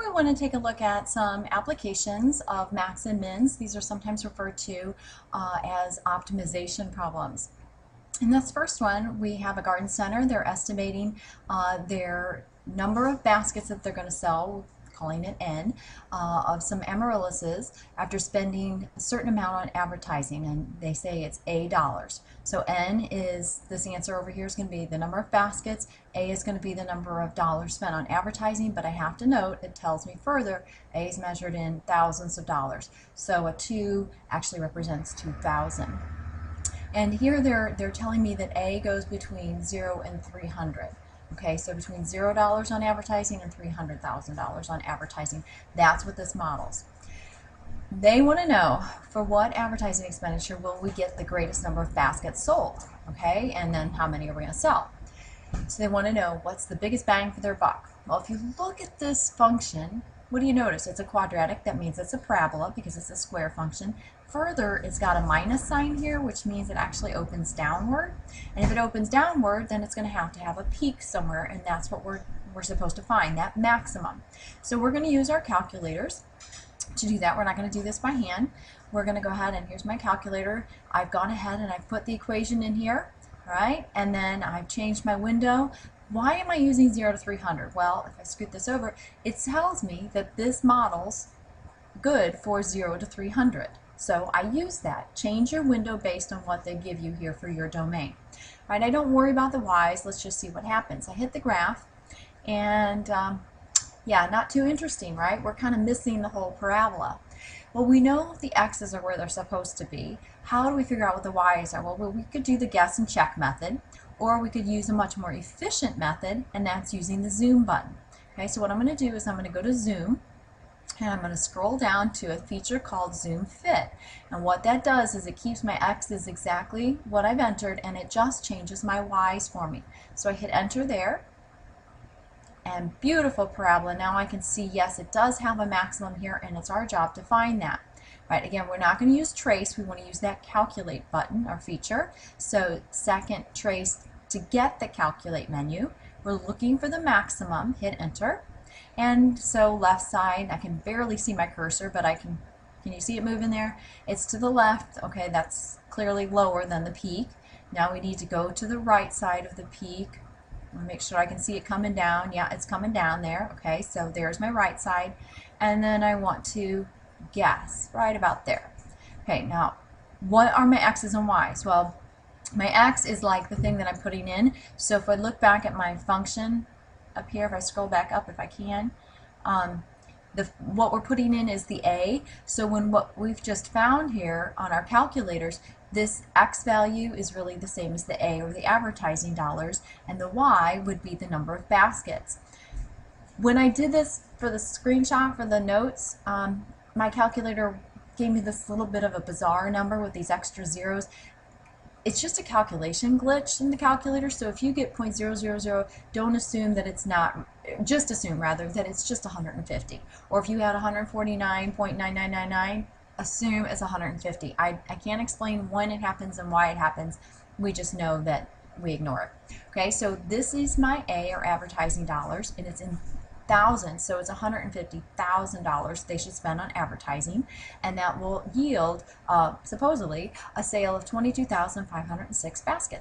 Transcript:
we want to take a look at some applications of max and mins. These are sometimes referred to as optimization problems. In this first one, we have a garden center. They're estimating their number of baskets that they're going to sell, calling it N, of some amaryllises after spending a certain amount on advertising, and they say it's A dollars. So N is, this answer over here is going to be the number of baskets, A is going to be the number of dollars spent on advertising, but I have to note, it tells me further, A is measured in thousands of dollars. So a 2 actually represents 2,000. And here they're telling me that A goes between 0 and 300. Okay, so between $0 on advertising and $300,000 on advertising. That's what this models. They want to know, for what advertising expenditure will we get the greatest number of baskets sold? Okay, and then how many are we going to sell? So they want to know what's the biggest bang for their buck. Well, if you look at this function, what do you notice? It's a quadratic. That means it's a parabola because it's a square function. Further, it's got a minus sign here, which means it actually opens downward. And if it opens downward, then it's going to have a peak somewhere, and that's what we're supposed to find, that maximum. So we're going to use our calculators to do that. We're not going to do this by hand. We're going to go ahead, and here's my calculator. I've gone ahead and I've put the equation in here, right? And then I've changed my window. Why am I using 0 to 300? Well, if I scoot this over, it tells me that this model's good for 0 to 300. So I use that. Change your window based on what they give you here for your domain. Right? I don't worry about the y's. Let's just see what happens. I hit the graph, and yeah, not too interesting, right? We're kind of missing the whole parabola. Well, we know the x's are where they're supposed to be. How do we figure out what the y's are? Well, we could do the guess and check method, or we could use a much more efficient method, and that's using the zoom button. Okay, so what I'm going to do is I'm going to go to zoom, and I'm going to scroll down to a feature called Zoom Fit. And what that does is it keeps my x's exactly what I've entered, and it just changes my y's for me. So I hit enter there, and beautiful parabola. Now I can see, yes, it does have a maximum here, and it's our job to find that. Right, again, we're not going to use trace. We want to use that calculate button, our feature. So second, trace to get the calculate menu. We're looking for the maximum, hit enter. And so left side, I can barely see my cursor, but can you see it moving there? It's to the left. Okay, that's clearly lower than the peak. Now we need to go to the right side of the peak. Make sure I can see it coming down. Yeah, it's coming down there. Okay, so there's my right side. And then I want to guess right about there. Okay, now what are my x's and y's? Well, my x is like the thing that I'm putting in. So if I look back at my function up here, if I scroll back up if I can, what we're putting in is the A. So when what we've just found here on our calculators, this X value is really the same as the A, or the advertising dollars, and the Y would be the number of baskets. When I did this for the screenshot for the notes, my calculator gave me this little bit of a bizarre number with these extra zeros. It's just a calculation glitch in the calculator, so if you get 0.000, don't assume that it's not, just assume rather that it's just 150. Or if you had 149.9999, assume it's 150. I can't explain when it happens and why it happens. We just know that we ignore it. Okay, so this is my A, or advertising dollars, and it's in thousands, so it's $150,000 they should spend on advertising, and that will yield supposedly a sale of 22,506 baskets.